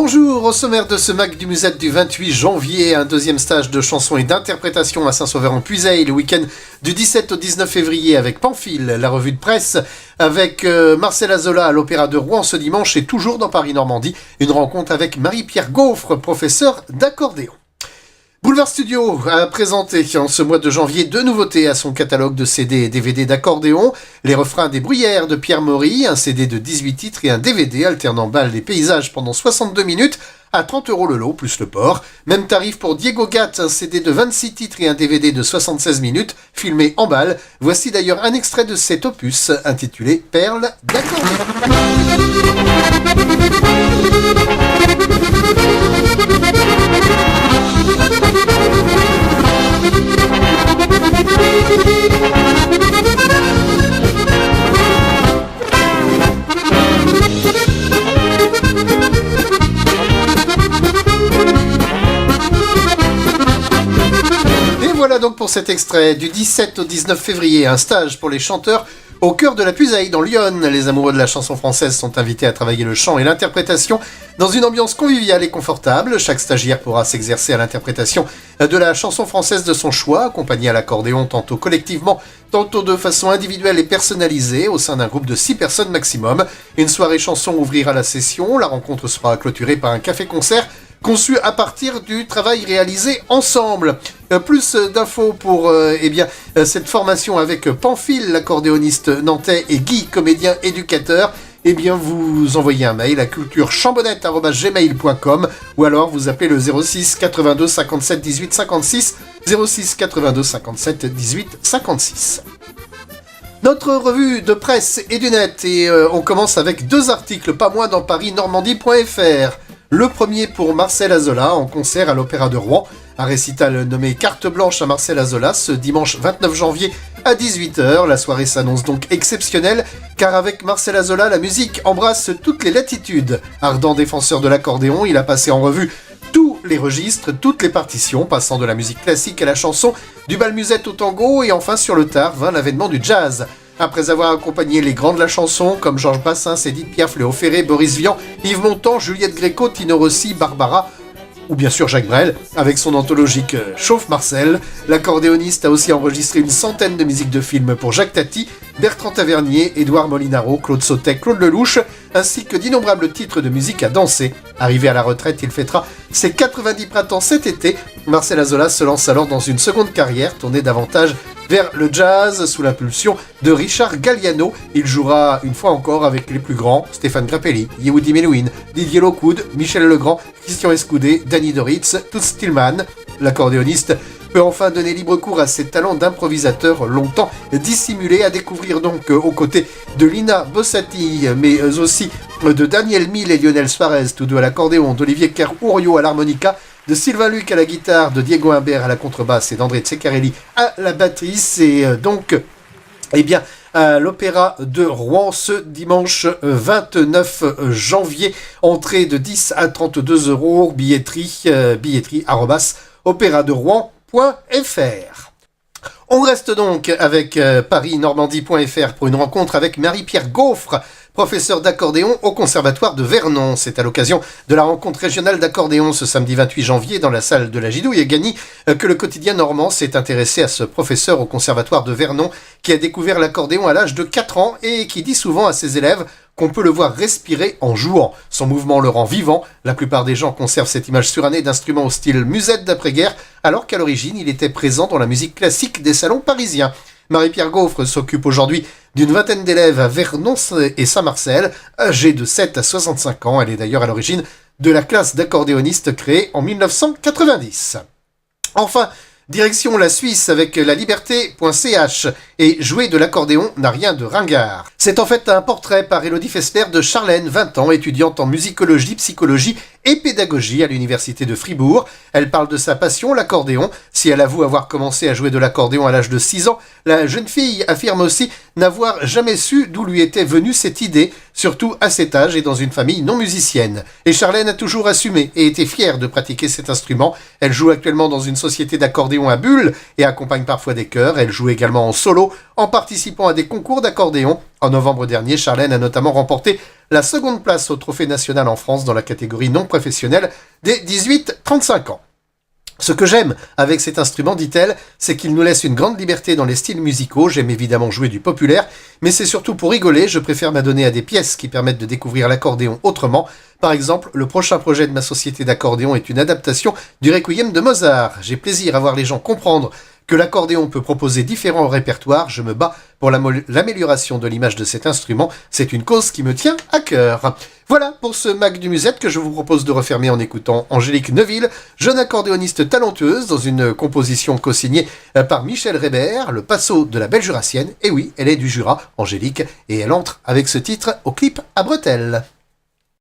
Bonjour, au sommaire de ce Mac du Musette du 28 janvier, un deuxième stage de chansons et d'interprétation à Saint-Sauveur-en-Puisaye, le week-end du 17 au 19 février avec Pamphile, la revue de presse, avec Marcel Azola à l'Opéra de Rouen ce dimanche et toujours dans Paris-Normandie, une rencontre avec Marie-Pierre Gaufre, professeure d'accordéon. Boulevard Studio a présenté en ce mois de janvier deux nouveautés à son catalogue de CD et DVD d'accordéon, les refrains des Bruyères de Pierre Maury, un CD de 18 titres et un DVD alternant balles et paysages pendant 62 minutes à 30 € le lot plus le port. Même tarif pour Diego Gatt, un CD de 26 titres et un DVD de 76 minutes filmé en balles. Voici d'ailleurs un extrait de cet opus intitulé Perles d'accordéon. Et voilà donc pour cet extrait du 17 au 19 février, un stage pour les chanteurs au cœur de la Puisaye dans l'Yonne. Les amoureux de la chanson française sont invités à travailler le chant et l'interprétation dans une ambiance conviviale et confortable. Chaque stagiaire pourra s'exercer à l'interprétation de la chanson française de son choix, accompagnée à l'accordéon tantôt collectivement, tantôt de façon individuelle et personnalisée au sein d'un groupe de 6 personnes maximum. Une soirée chanson ouvrira la session. La rencontre sera clôturée par un café-concert conçu à partir du travail réalisé ensemble. Plus d'infos pour cette formation avec Pamphile, l'accordéoniste nantais, et Guy, comédien éducateur. Vous envoyez un mail à culturechambonnette@gmail.com ou alors vous appelez le 06 82 57 18 56, 06 82 57 18 56. Notre revue de presse est du net et on commence avec 2 articles, pas moins dans parisnormandie.fr. Le premier pour Marcel Azola en concert à l'Opéra de Rouen. Un récital nommé Carte Blanche à Marcel Azola ce dimanche 29 janvier à 18h. La soirée s'annonce donc exceptionnelle car avec Marcel Azola, la musique embrasse toutes les latitudes. Ardent défenseur de l'accordéon, il a passé en revue tous les registres, toutes les partitions, passant de la musique classique à la chanson, du bal musette au tango et enfin sur le tard vint l'avènement du jazz. Après avoir accompagné les grands de la chanson, comme Georges Brassens, Édith Piaf, Léo Ferré, Boris Vian, Yves Montand, Juliette Gréco, Tino Rossi, Barbara, ou bien sûr Jacques Brel, avec son anthologique Chauffe Marcel, l'accordéoniste a aussi enregistré une centaine de musiques de films pour Jacques Tati, Bertrand Tavernier, Édouard Molinaro, Claude Sautet, Claude Lelouch, ainsi que d'innombrables titres de musique à danser. Arrivé à la retraite, il fêtera ses 90 printemps cet été. Marcel Azola se lance alors dans une seconde carrière, tournée davantage vers le jazz sous l'impulsion de Richard Galliano. Il jouera une fois encore avec les plus grands, Stéphane Grappelli, Yehudi Menuhin, Didier Lockwood, Michel Legrand, Christian Escoudé, Danny Doritz, Toots Tillman. L'accordéoniste peut enfin donner libre cours à ses talents d'improvisateur longtemps dissimulés, à découvrir donc aux côtés de Lina Bossati, mais aussi de Daniel Mille et Lionel Suarez, tous deux à l'accordéon, d'Olivier Kerr-Ouriot à l'harmonica, de Sylvain Luc à la guitare, de Diego Imbert à la contrebasse et d'André Tsecarelli à la batterie. C'est donc à l'Opéra de Rouen ce dimanche 29 janvier. Entrée de 10 à 32 €, billetterie opéraderouen.fr. On reste donc avec parisnormandie.fr pour une rencontre avec Marie-Pierre Gaufre, professeur d'accordéon au Conservatoire de Vernon. C'est à l'occasion de la rencontre régionale d'accordéon ce samedi 28 janvier dans la salle de la Gidouille à Gagny que le quotidien normand s'est intéressé à ce professeur au Conservatoire de Vernon qui a découvert l'accordéon à l'âge de 4 ans et qui dit souvent à ses élèves qu'on peut le voir respirer en jouant. Son mouvement le rend vivant. La plupart des gens conservent cette image surannée d'instruments au style musette d'après-guerre, alors qu'à l'origine, il était présent dans la musique classique des salons parisiens. Marie-Pierre Gaufre s'occupe aujourd'hui d'une vingtaine d'élèves à Vernon et Saint-Marcel, âgés de 7 à 65 ans. Elle est d'ailleurs à l'origine de la classe d'accordéonistes créée en 1990. Enfin, direction la Suisse avec la liberté.ch et jouer de l'accordéon n'a rien de ringard. C'est en fait un portrait par Élodie Fessler de Charlène, 20 ans, étudiante en musicologie, psychologie et pédagogie à l'université de Fribourg. Elle parle de sa passion, l'accordéon. Si elle avoue avoir commencé à jouer de l'accordéon à l'âge de 6 ans, la jeune fille affirme aussi n'avoir jamais su d'où lui était venue cette idée, surtout à cet âge et dans une famille non musicienne. Et Charlène a toujours assumé et été fière de pratiquer cet instrument. Elle joue actuellement dans une société d'accordéon à Bulle et accompagne parfois des chœurs. Elle joue également en solo en participant à des concours d'accordéon. En novembre dernier, Charlène a notamment remporté la seconde place au Trophée national en France dans la catégorie non professionnelle des 18-35 ans. Ce que j'aime avec cet instrument, dit-elle, c'est qu'il nous laisse une grande liberté dans les styles musicaux. J'aime évidemment jouer du populaire, mais c'est surtout pour rigoler. Je préfère m'adonner à des pièces qui permettent de découvrir l'accordéon autrement. Par exemple, le prochain projet de ma société d'accordéon est une adaptation du Requiem de Mozart. J'ai plaisir à voir les gens comprendre que l'accordéon peut proposer différents répertoires. Je me bats pour l'amélioration de l'image de cet instrument. C'est une cause qui me tient à cœur. Voilà pour ce Mac du Musette que je vous propose de refermer en écoutant Angélique Neuville, jeune accordéoniste talentueuse dans une composition co-signée par Michel Rébert, le Passo de la Belle Jurassienne. Et oui, elle est du Jura, Angélique, et elle entre avec ce titre au clip à bretelles.